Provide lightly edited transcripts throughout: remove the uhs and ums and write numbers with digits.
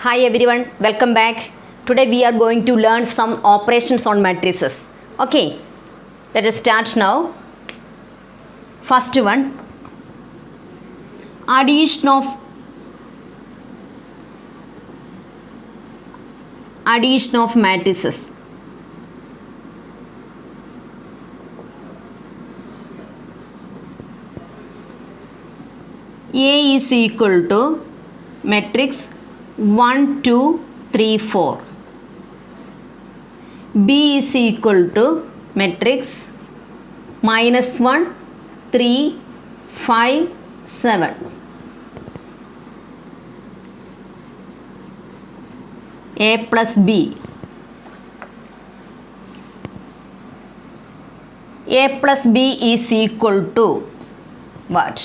Hi everyone, welcome back. Today we are going to learn some operations on matrices. Okay, let us start now. First one, addition of matrices. A is equal to matrix 1, 2, 3, 4. B is equal to matrix -1, 3, 5, 7. A plus B. A plus B is equal to what?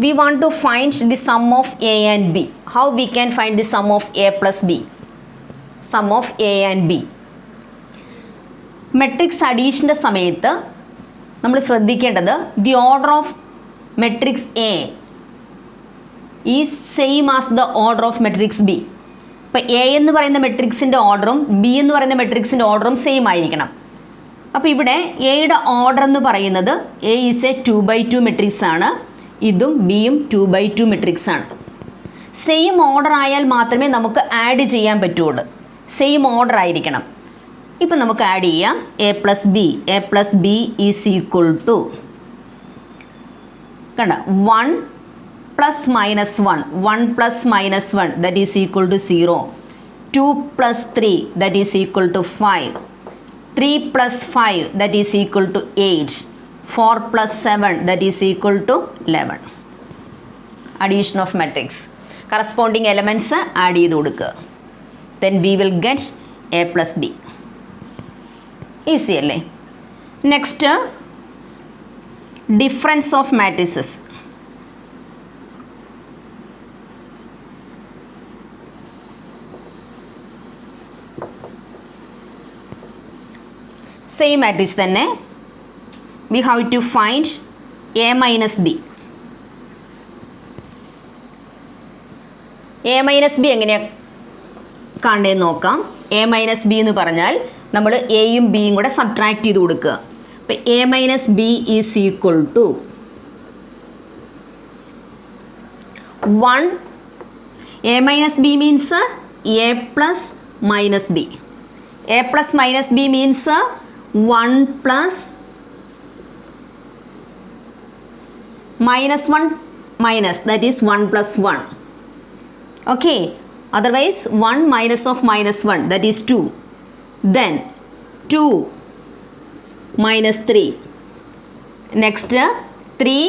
We want to find the sum of A and B. How we can find the sum of A plus B? Sum of A and B. Matrix addition സമയത്ത് നമ്മൾ ശ്രദ്ധിക്കേണ്ടത് the order of matrix A is same as the order of matrix B. അപ്പോൾ A എന്ന് പറയുന്ന മെട്രിക്സിൻ്റെ ഓർഡറും B എന്ന് പറയുന്ന മെട്രിക്സിൻ്റെ ഓർഡറും സെയിം ആയിരിക്കണം. അപ്പോൾ ഇവിടെ എയുടെ ഓർഡർ എന്ന് പറയുന്നത് A is a 2/2 മെട്രിക്സ് ആണ്. ഇതും ബിയും 2/2 മെട്രിക്സ് ആണ്. സെയിം ഓർഡർ ആയാൽ മാത്രമേ നമുക്ക് ആഡ് ചെയ്യാൻ പറ്റുള്ളൂ. സെയിം ഓർഡർ ആയിരിക്കണം. ഇപ്പം നമുക്ക് ആഡ് ചെയ്യാം. A plus B is equal to കണ്ട 1 + -1 1 + -1 that is equal to 0 2 + 3 that is equal to 5 3 + 5 that is equal to 8 4 + 7 that is equal to 11. Addition of matrix. Corresponding elements add ചെയ്ത് കൊടുക്കുക. Then we will get A plus B. Easy അല്ലേ? Next, difference of matrices. Same matrix തന്നെ. We have to find A minus B. A minus B എങ്ങനെയാണ് കാണേണ്ടതെന്ന് നോക്കാം. A minus B എന്ന് പറഞ്ഞാൽ നമ്മൾ എയും ബിയും കൂടെ സബ്ട്രാക്ട് ചെയ്ത് കൊടുക്കുക. അപ്പോൾ A minus B is equal to 1. A minus B means A plus minus B. A plus minus B means 1 plus -1 minus, that is 1 plus 1. Okay, otherwise 1 minus of -1, that is 2. Then 2 minus 3. Next 3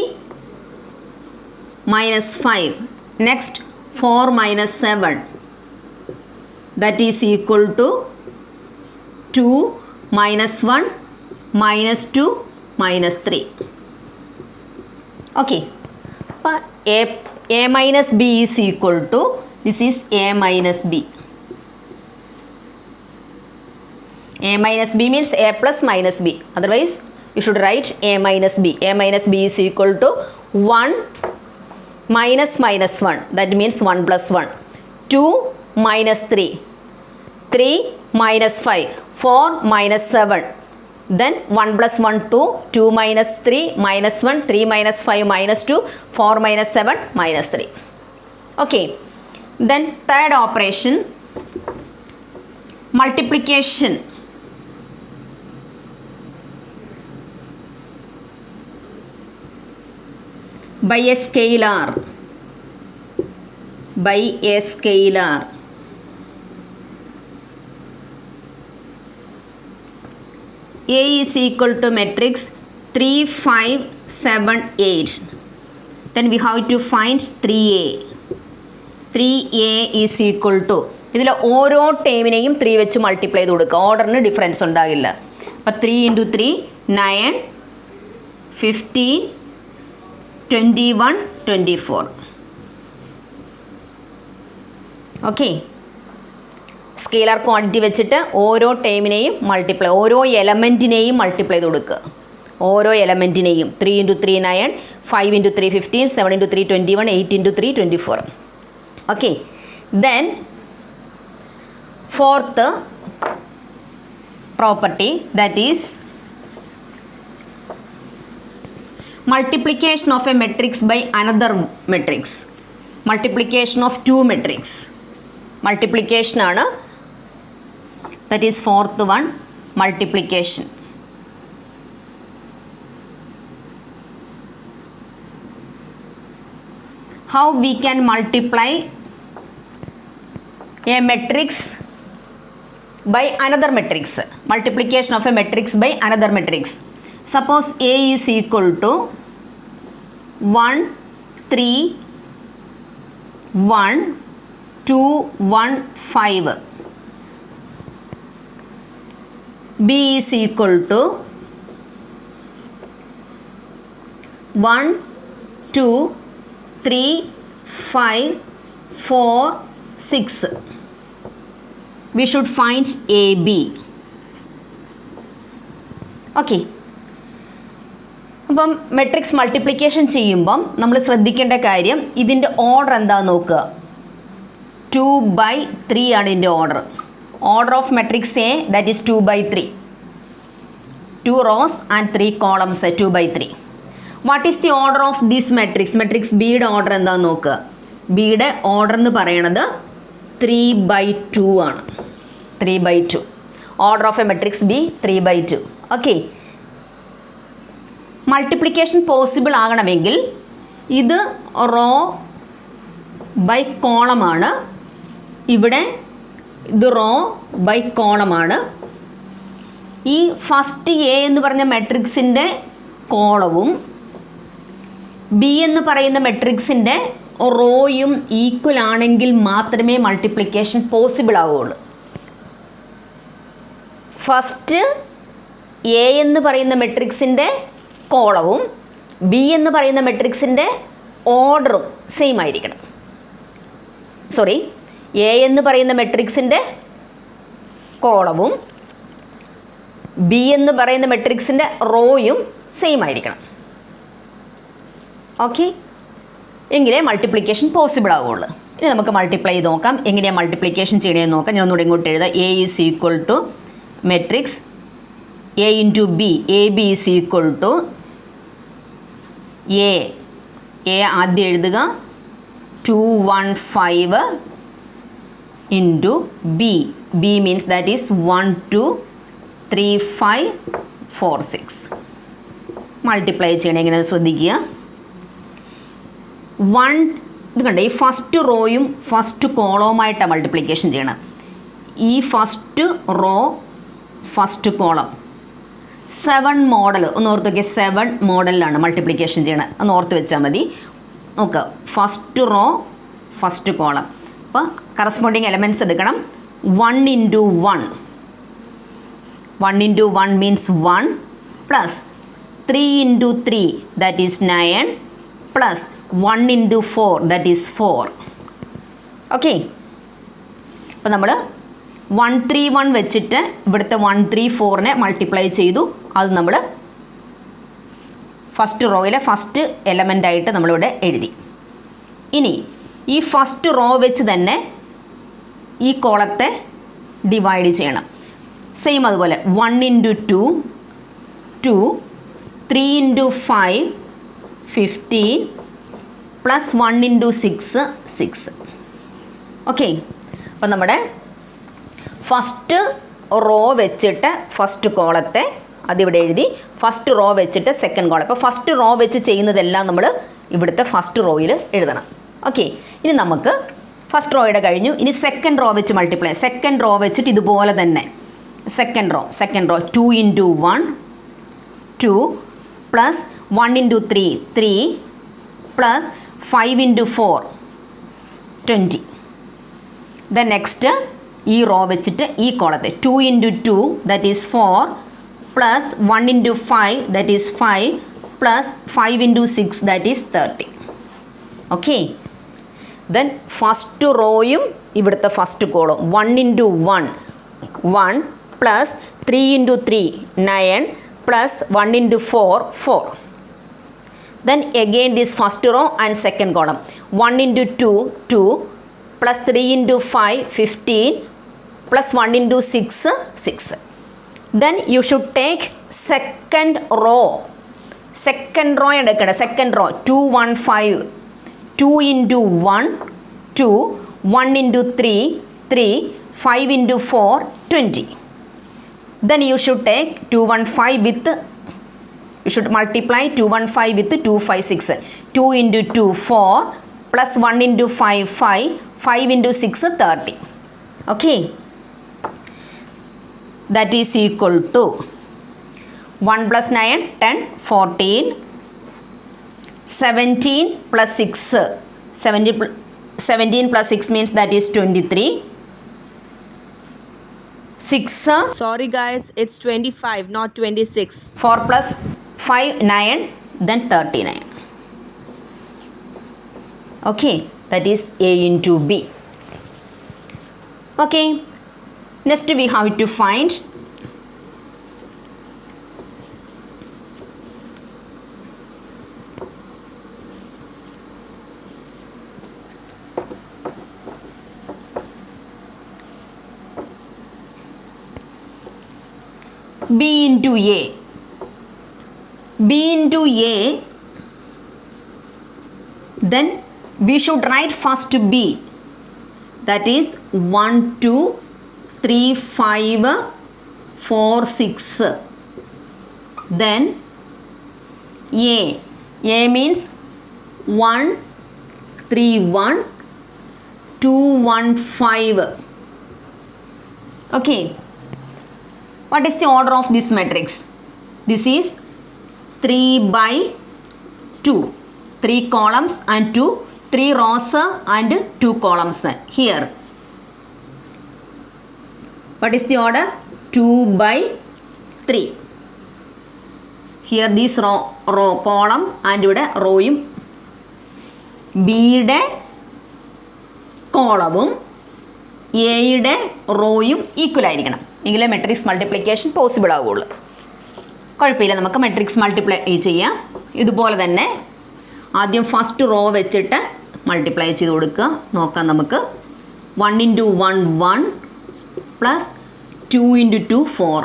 minus 5. Next 4 minus 7. That is equal to 2 minus 1 minus 2 minus 3. Okay, A minus B is equal to, this is A minus B. A minus B means A plus minus B. Otherwise, you should write A minus B. A minus B is equal to 1 minus -1. That means 1 plus 1. 2 minus 3. 3 minus 5. 4 minus 7. Then 1 plus 1, 2, 2 minus 3, minus 1, 3 minus 5, minus 2, 4 minus 7, minus 3. Okay. Then third operation, multiplication. By a scalar. By a scalar. A is equal to matrix 3, 5, 7, 8. Then we have to find 3A. 3A is equal to, ഇതിൽ ഓരോ ടേമിനെയും 3 വെച്ച് multiply ചെയ്ത് കൊടുക്കുക. ഓർഡറിന് difference ഉണ്ടാകില്ല. അപ്പോൾ 3 × 3 9, 15, 21, 24. Okay, scalar quantity വെച്ചിട്ട് ഓരോ ടേമിനെയും മൾട്ടിപ്ലൈ, ഓരോ എലമെൻറ്റിനെയും മൾട്ടിപ്ലൈ ചെയ്ത് കൊടുക്കുക. ഓരോ എലമെൻറ്റിനെയും 3 × 3 9, 5 × 3 15, 7 × 3 21, 8 × 3 24. Okay, Then fourth property, that is multiplication of a matrix by another matrix. Multiplication of two matrix. Multiplication ആണ്, that is fourth one, multiplication. How we can multiply a matrix by another matrix? Multiplication of a matrix by another matrix. Suppose A is equal to 1 3 1 2 1 5. B is equal to 1 2 3 5 4 6. We should find AB. Okay. അപ്പം matrix multiplication ചെയ്യുമ്പം നമ്മൾ ശ്രദ്ധിക്കേണ്ട കാര്യം ഇതിൻ്റെ order എന്താണെന്ന് നോക്കുക. 2/3 ആണ് ഇതിൻ്റെ order. Order of matrix A, that is 2/3. 2 rows and 3 columns, 2/3. What is the order of this matrix? Matrix ബിയുടെ ഓർഡർ എന്താണെന്ന് നോക്കുക. ബിയുടെ ഓർഡർ എന്ന് പറയണത് 3/2 ആണ്. 3/2. Order of A matrix B 3/2. Okay. Multiplication possible ആകണമെങ്കിൽ ഇത് റോ ബൈ കോളമാണ്, ഇവിടെ ഇത് റോ ബൈ കോളമാണ്. ഈ ഫസ്റ്റ് എ എന്ന് പറഞ്ഞ മെട്രിക്സിൻ്റെ കോളവും ബി എന്ന് പറയുന്ന മെട്രിക്സിൻ്റെ റോയും ഈക്വൽ ആണെങ്കിൽ മാത്രമേ മൾട്ടിപ്ലിക്കേഷൻ പോസിബിൾ ആവുകയുള്ളൂ. ഫസ്റ്റ് എ എന്ന് പറയുന്ന മെട്രിക്സിൻ്റെ കോളവും ബി എന്ന് പറയുന്ന മെട്രിക്സിൻ്റെ ഓർഡറും സെയിം ആയിരിക്കണം. സോറി, എ എന്ന് പറയുന്ന മെട്രിക്സിൻ്റെ കോളവും ബി എന്ന് പറയുന്ന മെട്രിക്സിൻ്റെ റോയും സെയിം ആയിരിക്കണം. ഓക്കെ, എങ്കിലേ മൾട്ടിപ്ലിക്കേഷൻ പോസിബിൾ ആവുകയുള്ളൂ. ഇനി നമുക്ക് മൾട്ടിപ്ലൈ ചെയ്ത് നോക്കാം. എങ്ങനെയാണ് മൾട്ടിപ്ലിക്കേഷൻ ചെയ്യണമെന്ന് നോക്കാം. ഞാൻ ഒന്നുകൂടെ ഇങ്ങോട്ട് എഴുതാം. A is equal to matrix A into B. A B is equal to A ആദ്യം എഴുതുക 215 into B. B means that is 1 2 3 5 4 6. Multiply ചെയ്യണം. എങ്ങനെ ശ്രദ്ധിക്കുക. 1 ഇത് കണ്ടോ, ഈ ഫസ്റ്റ് റോയും ഫസ്റ്റ് കോളവുമായിട്ടാണ് മൾട്ടിപ്ലിക്കേഷൻ ചെയ്യണം. ഈ first row first column 7 model ഒന്ന് ഓർത്ത് നോക്കിയാൽ 7 മോഡലിലാണ് മൾട്ടിപ്ലിക്കേഷൻ ചെയ്യണത്. ഒന്ന് ഓർത്ത് വെച്ചാൽ മതി. നോക്കുക, ഫസ്റ്റ് റോ ഫസ്റ്റ് കോളം. അപ്പോൾ കറസ്പോണ്ടിങ് എലമെൻറ്റ്സ് എടുക്കണം. 1 into 1. 1 into 1 means 1 plus 3 into 3 that is 9 plus 1 into 4 that is 4. Okay, അപ്പോൾ നമ്മൾ 131 വെച്ചിട്ട് ഇവിടുത്തെ 134നെ മൾട്ടിപ്ലൈ ചെയ്തു. അത് നമ്മൾ ഫസ്റ്റ് റോയിലെ ഫസ്റ്റ് എലമെൻ്റായിട്ട് നമ്മളിവിടെ എഴുതി. ഇനി ഈ ഫസ്റ്റ് റോ വെച്ച് തന്നെ ഈ കോളത്തെ ഡിവൈഡ് ചെയ്യണം. സെയിം അതുപോലെ 1 into 2 2 3 into 5 15 plus 1 into 6 6. Okay, അപ്പം നമ്മുടെ ഫസ്റ്റ് റോ വെച്ചിട്ട് ഫസ്റ്റ് കോളത്തെ അതിവിടെ എഴുതി. ഫസ്റ്റ് റോ വെച്ചിട്ട് സെക്കൻഡ് കോളം. അപ്പോൾ ഫസ്റ്റ് റോ വെച്ച് ചെയ്യുന്നതെല്ലാം നമ്മൾ ഇവിടുത്തെ ഫസ്റ്റ് റോയിൽ എഴുതണം. ഓക്കെ, ഇനി നമുക്ക് ഫസ്റ്റ് റോയുടെ കഴിഞ്ഞു. ഇനി സെക്കൻഡ് റോ വെച്ച് മൾട്ടിപ്ലൈ. സെക്കൻഡ് റോ വെച്ചിട്ട് ഇതുപോലെ തന്നെ second row 2 into 1 2 plus 1 into 3 3 plus 5 into 4 20. Then next ഈ റോ വെച്ചിട്ട് ഈ കോളത്തെ 2 into 2 that is 4 plus 1 into 5 that is 5 plus 5 into 6 that is 30. Okay, then first റോയും ഇവിടുത്തെ ഫസ്റ്റ് കോളും 1 into 1 1 plus 3 into 3 9 plus 1 into 4 4. Then again this first row and second column 1 into 2 2 plus 3 into 5, 15, plus 1 into 6, 6. Then you should take second row. Second row എടുക്കണം. Second row 2, 1, 5. 2 into 1, 2. 1 into 3, 3. 5 into 4, 20. Then you should take 215 with, you should multiply 215 with 256. 2 into 2, 4, plus 1 into 5, 5, 5 into 6, 30. Okay. That is equal to 1 plus 9, 10, 14. 17 plus 6, 17 plus 6 means that is 23. 6, Sorry guys, it's 25, not 26. 4 plus 5, 9, then 39. Okay, that is A into B. Okay, next we have to find B into A. B into A, then we should write first B, that is 1, 2, 3, 5, 4, 6. Then A. A means 1, 3, 1, 2, 1, 5. Okay. What is the order of this matrix? This is 3 by 2. 3 columns and 3 rows and 2 columns here. What is the order? 2 by 3. Here this row column and ഇവിടെ റോയും ബിയുടെ കോളവും എയുടെ റോയും equal ആയിരിക്കണം, എങ്കിലേ matrix multiplication possible ആവുകയുള്ളൂ. കുഴപ്പമില്ല, നമുക്ക് matrix multiply ചെയ്യാം. ഇതുപോലെ തന്നെ ആദ്യം ഫസ്റ്റ് റോ വെച്ചിട്ട് മൾട്ടിപ്ലൈ ചെയ്ത് കൊടുക്കുക. നോക്കാം നമുക്ക്. 1 into 1, 1 plus 2 into 2, 4.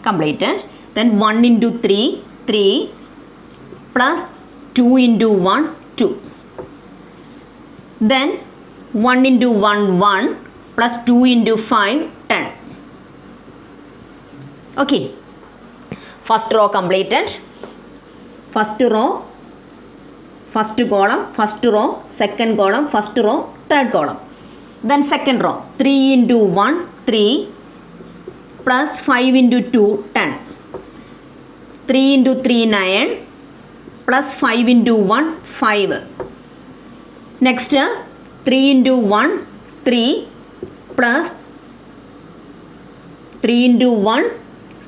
Completed. Then 1 into 3, 3 plus 2 into 1, 2. Then 1 into 1, 1 plus 2 into 5, 10. Okay. First row completed. First row, first column, first row, second column, first row, third column. Then second row, 3 into 1, 3 plus 5 into 2, 10. 3 into 3, 9 plus 5 into 1, 5. Next, 3 into 1, 3 plus 3 into 1,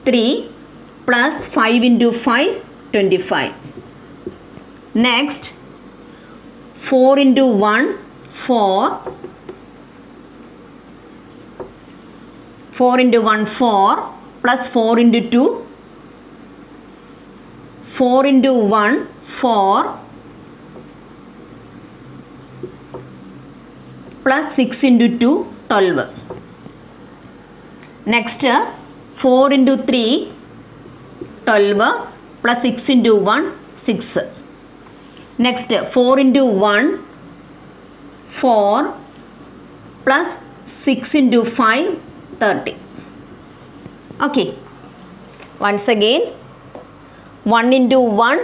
3 plus 5 into 5, 25. Next, 4 into 1, 4. 4 into 1, 4 plus 4 into 2. 4 into 1, 4 plus 6 into 2, 12. Next, 4 into 3, 12 plus 6 into 1, 6. Next, 4 into 1, 4 plus 6 into 5, 30. Okay. Once again, 1 into 1,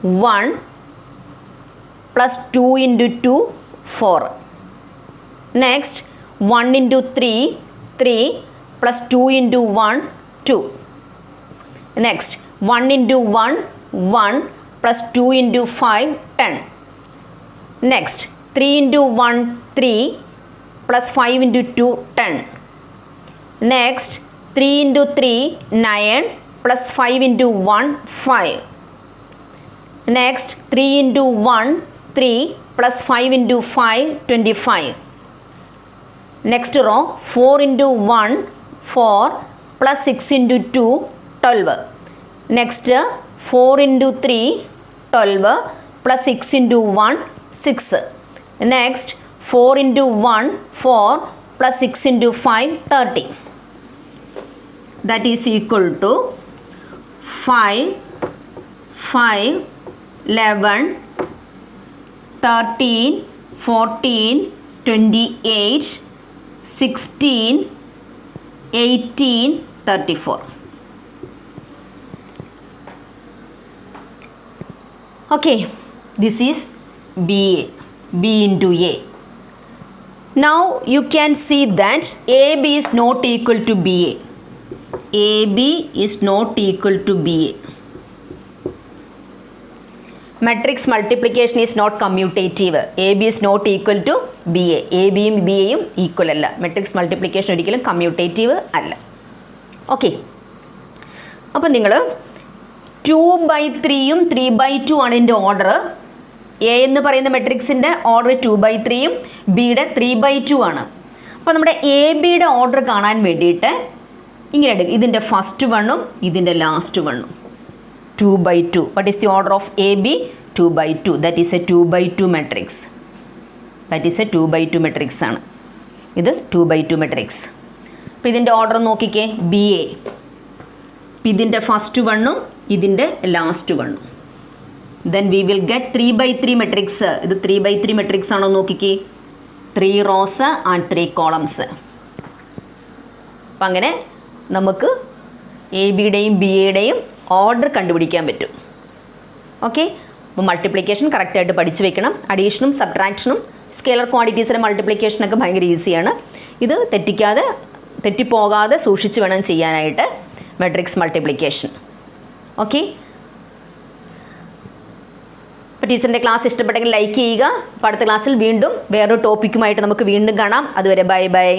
1 plus 2 into 2, 4. Next, 1 into 3, 3 plus 2 into 1, 2. Next, 1 into 1, 1 plus 2 into 5, 10. Next, 3 into 1, 3 plus 5 into 2, 10. Next, 3 into 3, 9 plus 5 into 1, 5. Next, 3 into 1, 3 plus 5 into 5, 25. Next row, 4 into 1, 4 plus 6 into 2, 12. Next, 4 into 3, 12 plus 6 into 1, 6. Next, 4 into 1, 4 plus 6 into 5, 30. That is equal to 5, 11, 13, 14, 28, 16, 18, 34. Okay, this is BA, B into A. Now you can see that AB is not equal to BA. AB is not equal to BA. Matrix multiplication is not commutative. AB is not equal to BA. AB യും BA യും equal അല്ല. Matrix multiplication ഒരിക്കലും commutative അല്ല. Okay, അപ്പം നിങ്ങൾ 2/3യും 3/2 ആണ് ഇതിൻ്റെ order. A എന്ന് പറയുന്ന മെട്രിക്സിൻ്റെ ഓർഡർ 2/3യും ബിയുടെ 3/2 ആണ്. അപ്പോൾ നമ്മുടെ എ ബിയുടെ ഓർഡർ കാണാൻ വേണ്ടിയിട്ട് ഇങ്ങനെ എടുക്കും. ഇതിൻ്റെ ഫസ്റ്റ് വണ്ണും ഇതിൻ്റെ ലാസ്റ്റ് വണ്ണും 2/2. What is the order of AB? 2/2. That is a 2/2 matrix. That is a 2/2 matrix ആണ്. ഇത് 2/2 matrix. അപ്പോൾ ഇതിൻ്റെ ഓർഡർ നോക്കിക്കേ, BA. ഇതിൻ്റെ ഫസ്റ്റ് വണ്ണും ഇതിൻ്റെ ലാസ്റ്റ് വണ്ണും. Then we will get 3/3 matrix. ഇത് 3/3 matrix ആണോ നോക്കിക്കേ. 3 rows and 3 columns. അപ്പം അങ്ങനെ നമുക്ക് എ ബിയുടെയും ബി എയുടെയും ഓർഡർ കണ്ടുപിടിക്കാൻ പറ്റും. ഓക്കെ, അപ്പോൾ മൾട്ടിപ്ലിക്കേഷൻ കറക്റ്റായിട്ട് പഠിച്ചു വെക്കണം. അഡീഷനും സബ്ട്രാക്ഷനും സ്കെയിലർ ക്വാണ്ടിറ്റീസിലെ മൾട്ടിപ്ലിക്കേഷനൊക്കെ ഭയങ്കര ഈസിയാണ്. ഇത് തെറ്റിപ്പോകാതെ സൂക്ഷിച്ച് വേണം ചെയ്യാനായിട്ട് മെട്രിക്സ് മൾട്ടിപ്ലിക്കേഷൻ. ഓക്കെ, അപ്പോൾ ടീച്ചറിൻ്റെ ക്ലാസ് ഇഷ്ടപ്പെട്ടെങ്കിൽ ലൈക്ക് ചെയ്യുക. അപ്പോൾ അടുത്ത ക്ലാസ്സിൽ വീണ്ടും വേറൊരു ടോപ്പിക്കുമായിട്ട് നമുക്ക് വീണ്ടും കാണാം. അതുവരെ ബൈ ബൈ.